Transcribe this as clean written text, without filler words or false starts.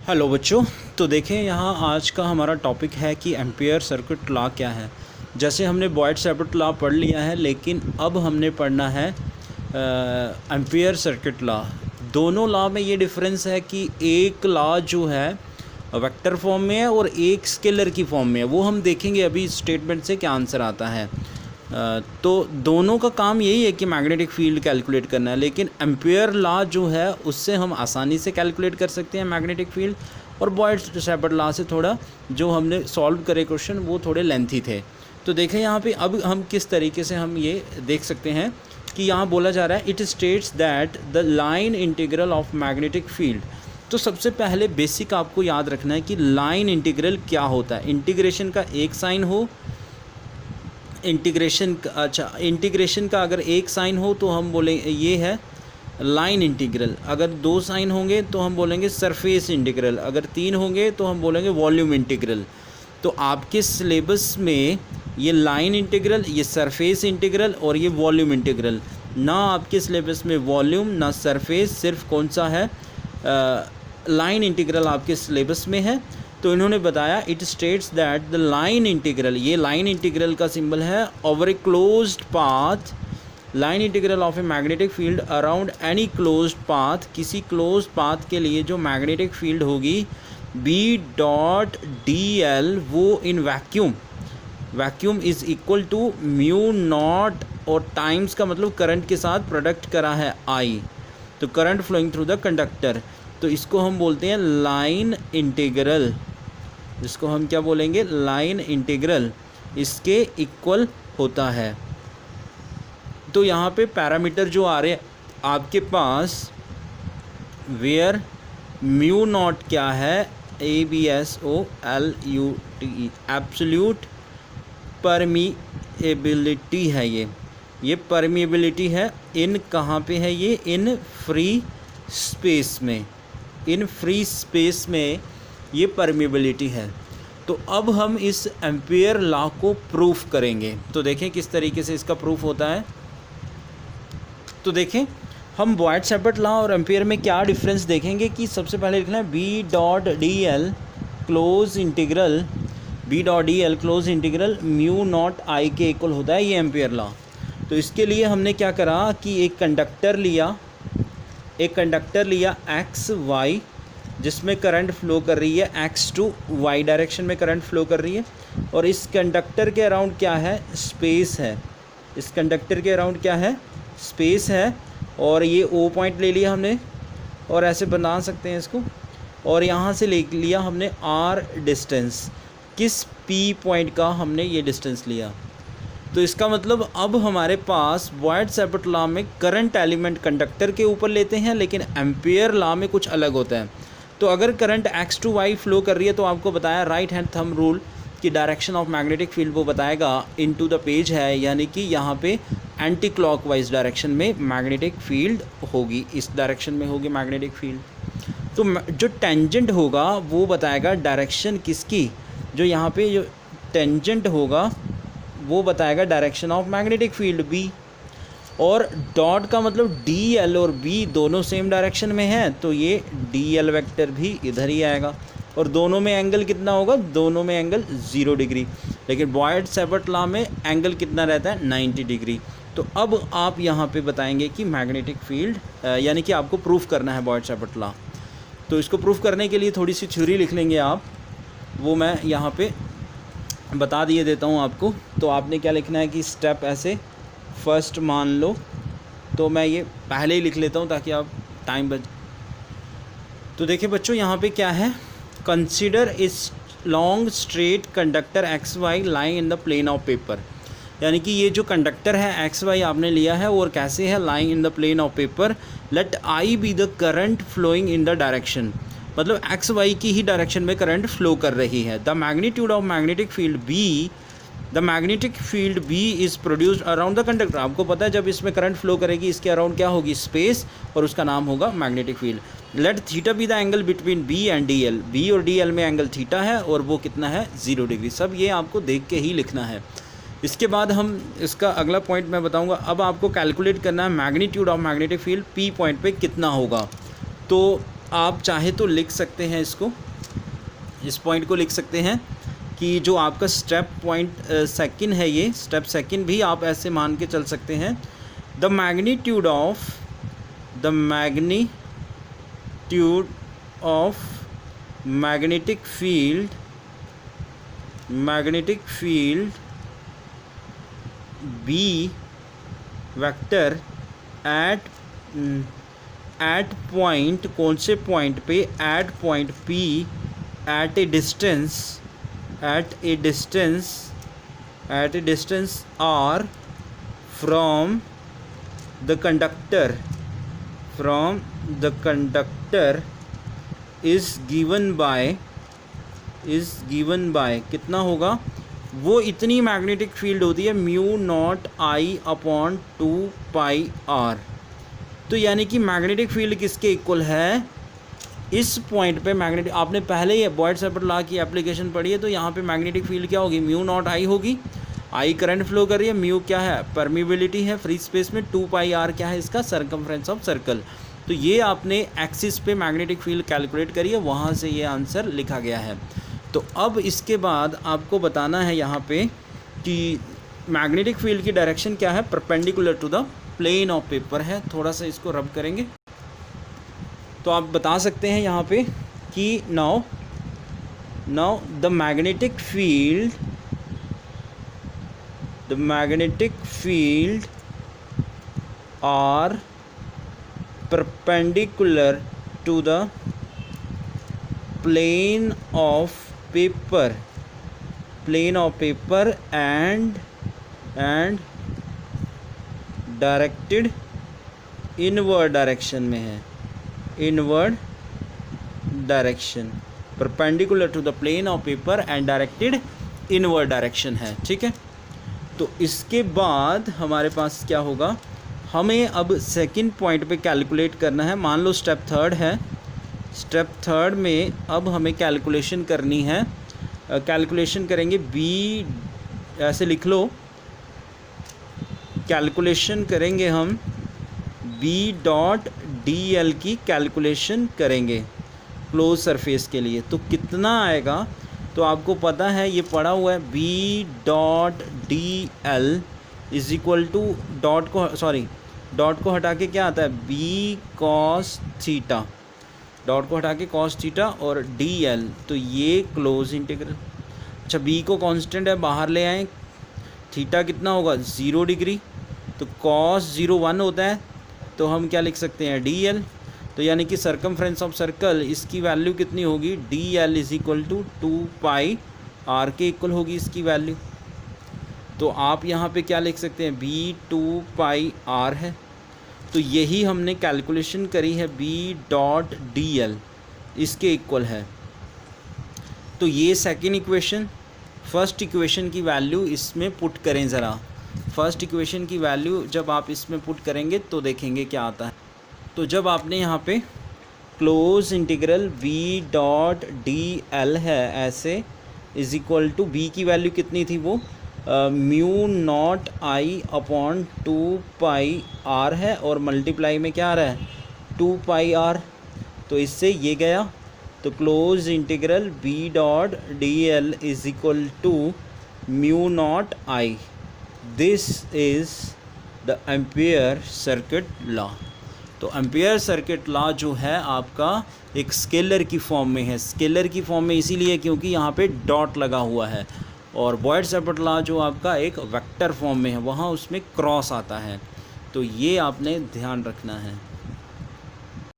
Hello बच्चों। तो देखें यहाँ आज का हमारा टॉपिक है कि एम्पियर सर्किट लॉ क्या है। जैसे हमने बॉयड सर्किट लॉ पढ़ लिया है, लेकिन अब हमने पढ़ना है एम्पियर सर्किट लॉ। दोनों लॉ में ये डिफरेंस है कि एक लॉ जो है वेक्टर फॉर्म में है और एक स्केलर की फॉर्म में है। वो हम देखेंगे अभी स्टेटमेंट से क्या आंसर आता है। तो दोनों का काम यही है कि मैग्नेटिक फील्ड कैलकुलेट करना है, लेकिन एम्पियर लॉ जो है उससे हम आसानी से कैलकुलेट कर सकते हैं मैग्नेटिक फील्ड, और बॉयड सर्किट लॉ से थोड़ा जो हमने सॉल्व करे क्वेश्चन वो थोड़े लेंथी थे। तो देखें यहाँ पे अब हम किस तरीके से हम ये देख सकते हैं कि यहाँ बोला जा रहा है it states that the line integral of magnetic field. तो सबसे पहले बेसिक आपको याद रखना है कि लाइन इंटीग्रल क्या होता है। इंटीग्रेशन का एक साइन हो, इंटीग्रेशन का अगर एक साइन हो तो हम बोले ये है लाइन इंटीग्रल। अगर दो साइन होंगे तो हम बोलेंगे सरफेस इंटीग्रल। अगर तीन होंगे तो हम बोलेंगे वॉल्यूम इंटीग्रल। तो आपके सिलेबस में ये लाइन इंटीग्रल, ये सरफेस इंटीग्रल और ये वॉल्यूम इंटीग्रल, ना आपके सिलेबस में वॉल्यूम ना सरफेस, सिर्फ कौन सा है लाइन इंटीग्रल आपके सिलेबस में है। तो इन्होंने बताया it states that the line integral, ये लाइन इंटीग्रल का सिंबल है, over a closed path, line integral of a magnetic field around any closed path, किसी क्लोज्ड पाथ के लिए जो मैग्नेटिक फील्ड होगी बी डॉट डी एल, वो in vacuum, vacuum is equal to mu naught, और times का मतलब current के साथ प्रोडक्ट करा है आई, तो current flowing through the conductor. तो इसको हम बोलते हैं लाइन इंटीग्रल, जिसको हम क्या बोलेंगे लाइन इंटीग्रल, इसके इक्वल होता है। तो यहाँ पे पैरामीटर जो आ रहे हैं आपके पास, वेयर म्यू नॉट क्या है, ABSOLUTE, एब्सोल्यूट परमीएबिलिटी है। ये परमीएबिलिटी है इन कहाँ पे है, ये इन फ्री स्पेस में, इन फ्री स्पेस में ये परमीएबिलिटी है। तो अब हम इस एम्पियर लॉ को प्रूफ करेंगे। तो देखें किस तरीके से इसका प्रूफ होता है। तो देखें हम बॉयड सर्किट लॉ और एम्पियर में क्या डिफरेंस देखेंगे कि सबसे पहले लिखना है B dot D L close integral, B dot D L close integral mu naught I के इक्वल होता है ये एम्पियर लॉ। तो इसके लिए हमने क्या करा कि एक कंडक्टर लिया एक्स वाई, जिसमें करंट फ्लो कर रही है एक्स टू वाई डायरेक्शन में करंट फ्लो कर रही है, और इस कंडक्टर के अराउंड क्या है, स्पेस है। इस कंडक्टर के अराउंड क्या है, स्पेस है। और ये ओ पॉइंट ले लिया हमने, और ऐसे बना सकते हैं इसको, और यहाँ से ले लिया हमने आर डिस्टेंस, किस पी पॉइंट का हमने ये डिस्टेंस लिया। तो इसका मतलब अब हमारे पास बॉयड सर्किट लॉ में करंट एलिमेंट कंडक्टर के ऊपर लेते हैं, लेकिन एम्पियर लॉ में कुछ अलग होता है। तो अगर current X to Y flow कर रही है तो आपको बताया राइट हैंड थंब रूल की डायरेक्शन ऑफ मैग्नेटिक फील्ड वो बताएगा इनटू द पेज है, यानी कि यहाँ पे एंटी क्लॉकवाइज डायरेक्शन में मैग्नेटिक फील्ड होगी, इस डायरेक्शन में होगी मैग्नेटिक फील्ड। तो जो टेंजेंट होगा वो बताएगा डायरेक्शन किसकी, जो यहाँ पे जो टेंजेंट होगा वो बताएगा direction of magnetic field B. और डॉट का मतलब डी एल और बी दोनों सेम डायरेक्शन में है, तो ये डी एल वेक्टर भी इधर ही आएगा। और दोनों में एंगल कितना होगा, दोनों में एंगल 0 डिग्री। लेकिन बॉयड सर्किट लॉ में एंगल कितना रहता है, 90 डिग्री। तो अब आप यहाँ पे बताएंगे कि मैग्नेटिक फील्ड, यानी कि आपको प्रूफ करना है बॉयड सर्किट लॉ। तो इसको प्रूफ करने के लिए थोड़ी सी थ्योरी लिख लेंगे आप, वो मैं यहाँ पे बता दिए देता हूँ आपको। तो आपने क्या लिखना है कि स्टेप ऐसे फर्स्ट मान लो, तो मैं ये पहले ही लिख लेता हूँ ताकि आप टाइम बच। तो देखिए बच्चों यहाँ पे क्या है, कंसीडर इस long straight conductor X Y lying in the plane of paper, यानी कि ये जो कंडक्टर है एक्स वाई आपने लिया है और कैसे है, lying in the plane of paper, let I be the current flowing in the direction, मतलब एक्स वाई की ही डायरेक्शन में करंट फ्लो कर रही है। The magnitude of magnetic field B, the magnetic field B is produced around the conductor. आपको पता है जब इसमें करंट फ्लो करेगी इसके अराउंड क्या होगी, स्पेस, और उसका नाम होगा magnetic field. Let theta be the angle between B and d l, B और डी एल में एंगल थीटा है और वो कितना है, 0 डिग्री। सब ये आपको देख के ही लिखना है। इसके बाद हम इसका अगला पॉइंट मैं बताऊंगा। अब आपको कैलकुलेट करना है magnitude of magnetic field P point पे कितना होगा। तो आप चाहे तो लिख सकते हैं इसको, इस पॉइंट को लिख सकते हैं कि जो आपका स्टेप पॉइंट सेकंड है, ये स्टेप सेकंड भी आप ऐसे मान के चल सकते हैं। The magnitude of magnetic field B vector at point, कौन से पॉइंट पे, at point P at a distance R from the conductor is given by कितना होगा, वो इतनी मैग्नेटिक फील्ड होती है म्यू नॉट आई अपॉन 2πr। तो यानी कि मैग्नेटिक फील्ड किसके इक्वल है, इस पॉइंट पे मैग्नेटिक, आपने पहले ही बॉयड-सैपर्ट लॉ की एप्लीकेशन पढ़ी है, तो यहाँ पे मैग्नेटिक फील्ड क्या होगी, म्यू नॉट आई होगी। आई करंट फ्लो कर रही है, म्यू क्या है, परमिबिलिटी है फ्री स्पेस में, 2πr क्या है इसका, सरकमफ्रेंस ऑफ सर्कल। तो ये आपने एक्सिस पे मैग्नेटिक फील्ड कैलकुलेट करी है, वहाँ से ये आंसर लिखा गया है। तो अब इसके बाद आपको बताना है यहाँ पे कि मैग्नेटिक फील्ड की डायरेक्शन क्या है, perpendicular to the plane of paper है। थोड़ा सा इसको रब करेंगे तो आप बता सकते हैं यहाँ पे कि now the magnetic field are perpendicular to the plane of paper and directed inward direction में है, inward direction, perpendicular to the plane of paper and directed inward direction है। ठीक है, तो इसके बाद हमारे पास क्या होगा, हमें अब सेकंड पॉइंट पे कैलकुलेट करना है। मान लो स्टेप थर्ड है, स्टेप थर्ड में अब हमें कैलकुलेशन करनी है। कैलकुलेशन करेंगे बी, ऐसे लिख लो, कैलकुलेशन करेंगे हम बी डॉट डी एल की कैलकुलेशन करेंगे क्लोज सरफेस के लिए। तो कितना आएगा, तो आपको पता है ये पड़ा हुआ है, B dot D l is equal to dot को हटा के क्या आता है, बी कॉस थीटा, डॉट को हटा के कॉस थीटा और डी एल, तो ये क्लोज इंटीग्रल। अच्छा, बी को कांस्टेंट है, बाहर ले आए, थीटा कितना होगा 0 डिग्री, तो कॉस 0 1 होता है, तो हम क्या लिख सकते हैं डी एल। तो यानी कि सरकमफ्रेंस ऑफ सर्कल, इसकी वैल्यू कितनी होगी, d l is equal to 2πr के इक्वल होगी इसकी वैल्यू। तो आप यहाँ पे क्या लिख सकते हैं, बी 2πr है। तो यही हमने कैलकुलेशन करी है, बी डॉट डी एल इसके इक्वल है। तो ये सेकेंड इक्वेशन, फर्स्ट इक्वेशन की वैल्यू इसमें पुट करें ज़रा। फर्स्ट इक्वेशन की वैल्यू जब आप इसमें पुट करेंगे तो देखेंगे क्या आता है। तो जब आपने यहाँ पे close integral B dot D l है ऐसे, इज इक्वल टू बी की वैल्यू कितनी थी, वो म्यू नॉट आई अपॉन 2πr है, और मल्टीप्लाई में क्या आ रहा है 2πr, तो इससे ये गया। तो close integral B dot D l is equal to mu naught I. This is the Ampere circuit law. तो एम्पियर सर्किट लॉ जो है आपका एक स्केलर की फॉर्म में है, स्केलर की फॉर्म में इसीलिए क्योंकि यहाँ पे डॉट लगा हुआ है, और बॉयड-सैपर्ट लॉ जो आपका एक वेक्टर फॉर्म में है, वहाँ उसमें क्रॉस आता है। तो ये आपने ध्यान रखना है।